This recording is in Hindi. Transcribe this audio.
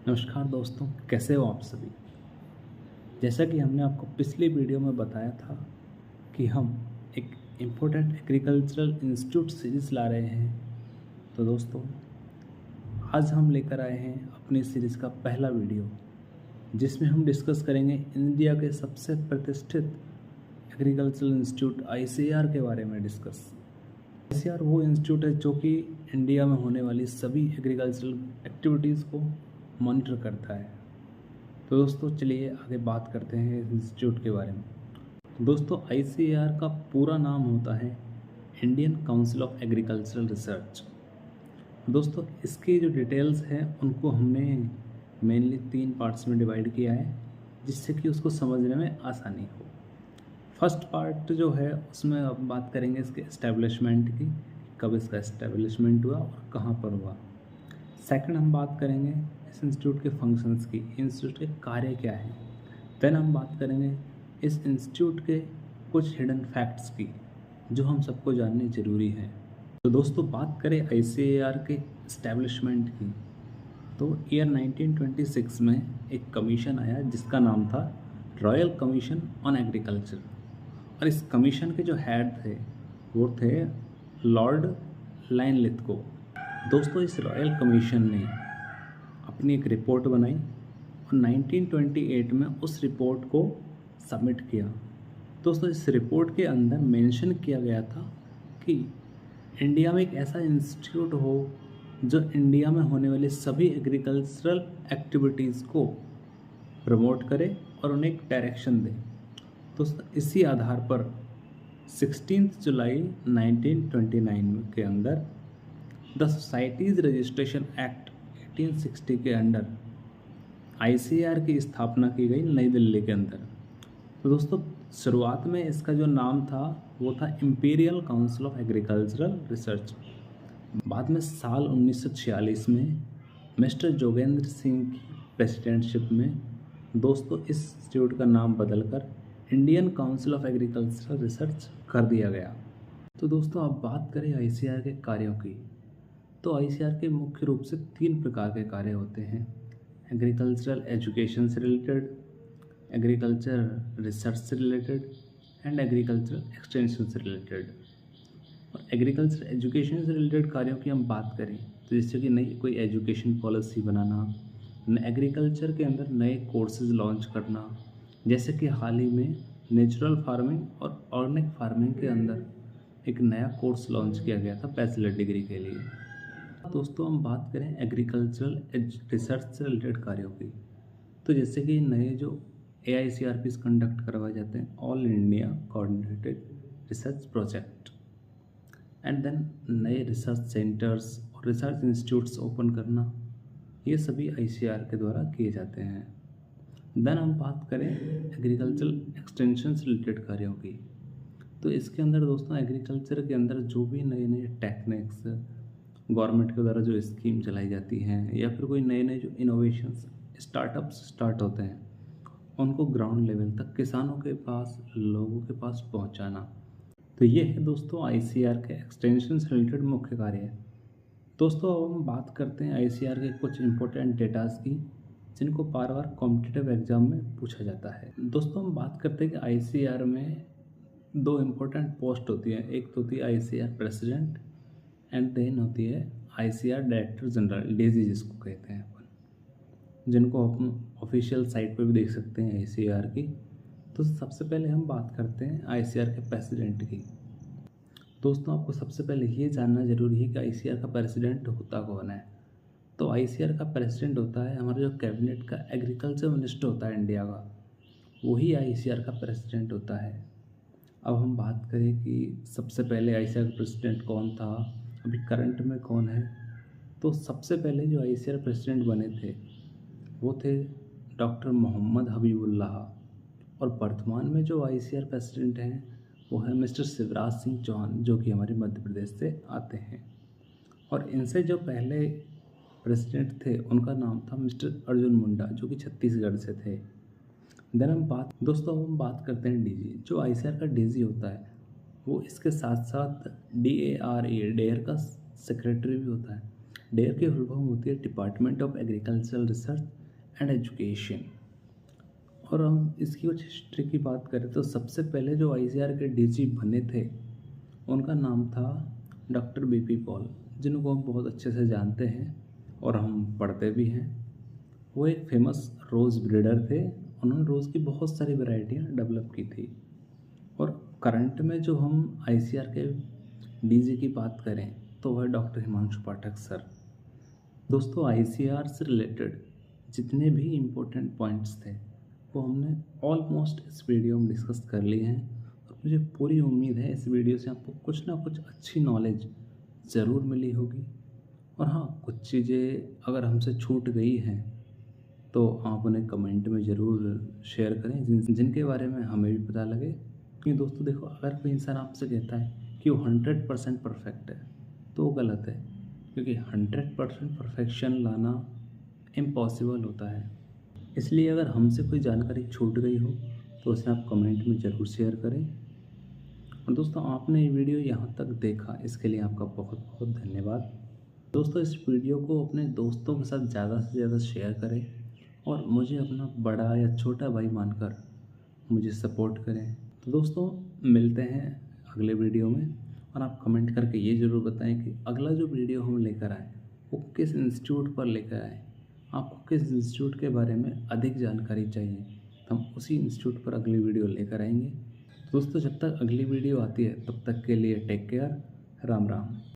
नमस्कार दोस्तों, कैसे हो आप सभी। जैसा कि हमने आपको पिछली वीडियो में बताया था कि हम एक इम्पोर्टेंट एग्रीकल्चरल इंस्टीट्यूट सीरीज़ ला रहे हैं। तो दोस्तों, आज हम लेकर आए हैं अपनी सीरीज़ का पहला वीडियो, जिसमें हम डिस्कस करेंगे इंडिया के सबसे प्रतिष्ठित एग्रीकल्चरल इंस्टीट्यूट ICAR के बारे में डिस्कस। ICAR वो इंस्टीट्यूट है जो कि इंडिया में होने वाली सभी एग्रीकल्चरल एक्टिविटीज़ को मॉनिटर करता है। तो दोस्तों, चलिए आगे बात करते हैं इस इंस्टीट्यूट के बारे में। दोस्तों, ICAR का पूरा नाम होता है Indian council of agricultural research. दोस्तों, इसकी जो डिटेल्स हैं उनको हमने मेनली 3 पार्ट्स में डिवाइड किया है, जिससे कि उसको समझने में आसानी हो। फर्स्ट पार्ट जो है उसमें अब बात करेंगे इसके एस्टेब्लिशमेंट की, कब इसका एस्टेब्लिशमेंट हुआ और कहाँ पर हुआ। सेकंड, हम बात करेंगे इस इंस्टीट्यूट के फंक्शंस की, इंस्टीट्यूट के कार्य क्या हैं। देन हम बात करेंगे इस इंस्टीट्यूट के कुछ हिडन फैक्ट्स की, जो हम सबको जानने ज़रूरी हैं। तो दोस्तों, बात करें ICAR के इस्टेब्लिशमेंट की, तो ईयर 1926 में एक कमीशन आया जिसका नाम था रॉयल कमीशन ऑन एग्रीकल्चर। और इस कमीशन के जो हेड थे वो थे लॉर्ड लायनलिथगो। दोस्तों, इस रॉयल कमीशन ने अपनी एक रिपोर्ट बनाई और 1928 में उस रिपोर्ट को सबमिट किया। दोस्तों, इस रिपोर्ट के अंदर मेंशन किया गया था कि इंडिया में एक ऐसा इंस्टीट्यूट हो जो इंडिया में होने वाली सभी एग्रीकल्चरल एक्टिविटीज़ को प्रमोट करे और उन्हें एक डायरेक्शन दे। दोस्तों, इसी आधार पर 16 जुलाई 1929 के अंदर द सोसाइटीज़ रजिस्ट्रेशन एक्ट 1860 के अंडर ICAR की स्थापना की गई नई दिल्ली के अंदर। तो दोस्तों, शुरुआत में इसका जो नाम था वो था imperial council of agricultural research. बाद में साल 1946 में मिस्टर जोगेंद्र सिंह की प्रेसिडेंटशिप में दोस्तों इस इंस्टीट्यूट का नाम बदलकर Indian council of agricultural research कर दिया गया। तो दोस्तों, अब बात करें ICAR के कार्यों की, तो ICAR के मुख्य रूप से 3 प्रकार के कार्य होते हैं: एग्रीकल्चरल एजुकेशन से रिलेटेड, एग्रीकल्चर रिसर्च से रिलेटेड एंड एग्रीकल्चरल एक्सटेंशन से रिलेटेड। और एग्रीकल्चर एजुकेशन से रिलेटेड कार्यों की हम बात करें तो जैसे कि नई कोई एजुकेशन पॉलिसी बनाना, एग्रीकल्चर के अंदर नए कोर्सेज लॉन्च करना, जैसे कि हाल ही में नेचुरल फार्मिंग और ऑर्गेनिक फार्मिंग के अंदर एक नया कोर्स लॉन्च किया गया था बैचलर डिग्री के लिए। दोस्तों, हम बात करें एग्रीकल्चरल रिसर्च से रिलेटेड कार्यों की, तो जैसे कि नए जो AICRPs कंडक्ट करवाए जाते हैं, all India coordinated research project, and then नए रिसर्च सेंटर्स और रिसर्च इंस्टीट्यूट्स ओपन करना, ये सभी ICAR के द्वारा किए जाते हैं। देन हम बात करें एग्रीकल्चरल एक्सटेंशन से रिलेटेड कार्यों की, तो इसके अंदर दोस्तों एग्रीकल्चर के अंदर जो भी नए नए टेक्निक्स गवर्नमेंट के द्वारा जो स्कीम चलाई जाती हैं या फिर कोई नए नए जो इनोवेशंस स्टार्टअप्स स्टार्ट होते हैं, उनको ग्राउंड लेवल तक किसानों के पास, लोगों के पास पहुंचाना। तो ये है दोस्तों ICAR के एक्सटेंशन से रिलेटेड मुख्य कार्य है। दोस्तों, अब हम बात करते हैं ICAR के कुछ इंपॉर्टेंट डेटाज की, जिनको बार बार कॉम्पिटिटिव एग्जाम में पूछा जाता है। दोस्तों, हम बात करते हैं कि ICAR में 2 इम्पोर्टेंट पोस्ट होती है। एक तो होती है ICAR प्रेसिडेंट एंड देन होती है ICAR डायरेक्टर जनरल, DG जिसको कहते हैं अपन, जिनको हम ऑफिशियल साइट पे भी देख सकते हैं ICAR की। तो सबसे पहले हम बात करते हैं ICAR के प्रेसिडेंट की। दोस्तों, आपको सबसे पहले ये जानना जरूरी है कि ICAR का प्रेसिडेंट होता कौन है। तो ICAR का प्रेसिडेंट होता है हमारा जो कैबिनेट का एग्रीकल्चर मिनिस्टर होता है इंडिया का, वही ICAR का प्रेसिडेंट होता है। अब हम बात करें कि सबसे पहले ICAR का प्रेसिडेंट कौन था, अभी करंट में कौन है, तो सबसे पहले जो ICAR प्रेसिडेंट बने थे वो थे डॉक्टर मोहम्मद हबीबुल्लाह, और वर्तमान में जो ICAR प्रेसिडेंट हैं वो है मिस्टर शिवराज सिंह चौहान, जो कि हमारे मध्य प्रदेश से आते हैं। और इनसे जो पहले प्रेसिडेंट थे उनका नाम था मिस्टर अर्जुन मुंडा, जो कि छत्तीसगढ़ से थे। देन हम बात करते हैं DG। जो ICAR का DG होता है वो इसके साथ साथ DARA, डेयर का सेक्रेटरी भी होता है। डेयर की फुल फॉर्म होती है department of agricultural research and education. और हम इसकी कुछ हिस्ट्री की बात करें तो सबसे पहले जो आईसीआर के डीजी बने थे उनका नाम था डॉक्टर बीपी पॉल, जिनको हम बहुत अच्छे से जानते हैं और हम पढ़ते भी हैं। वो एक फेमस रोज़ ब्रीडर थे। उन्होंने रोज़ की बहुत सारी वैरायटियाँ डेवलप की थी। और करंट में जो हम आईसीआर के डीजी की बात करें तो वह डॉक्टर हिमांशु पाठक सर। दोस्तों, आईसीआर से रिलेटेड जितने भी इम्पोर्टेंट पॉइंट्स थे वो हमने ऑलमोस्ट इस वीडियो में डिस्कस कर लिए हैं। और मुझे पूरी उम्मीद है इस वीडियो से आपको कुछ ना कुछ अच्छी नॉलेज ज़रूर मिली होगी। और हाँ, कुछ चीज़ें अगर हमसे छूट गई हैं तो आप उन्हें कमेंट में ज़रूर शेयर करें जिनके बारे में हमें भी पता लगे। क्योंकि दोस्तों देखो, अगर कोई इंसान आपसे कहता है कि वो 100% परफेक्ट है तो वो गलत है, क्योंकि 100% परफेक्शन लाना इम्पॉसिबल होता है। इसलिए अगर हमसे कोई जानकारी छूट गई हो तो उसे आप कमेंट में ज़रूर शेयर करें। और दोस्तों, आपने ये वीडियो यहाँ तक देखा इसके लिए आपका बहुत बहुत धन्यवाद। दोस्तों, इस वीडियो को अपने दोस्तों के साथ ज़्यादा से ज़्यादा शेयर करें और मुझे अपना बड़ा या छोटा भाई मानकर मुझे सपोर्ट करें। तो दोस्तों, मिलते हैं अगले वीडियो में। और आप कमेंट करके ये ज़रूर बताएं कि अगला जो वीडियो हम लेकर आए वो किस इंस्टीट्यूट पर लेकर आए। आपको किस इंस्टीट्यूट के बारे में अधिक जानकारी चाहिए तो हम उसी इंस्टीट्यूट पर अगली वीडियो लेकर आएंगे। दोस्तों, जब तक अगली वीडियो आती है तब तक के लिए टेक केयर। राम राम।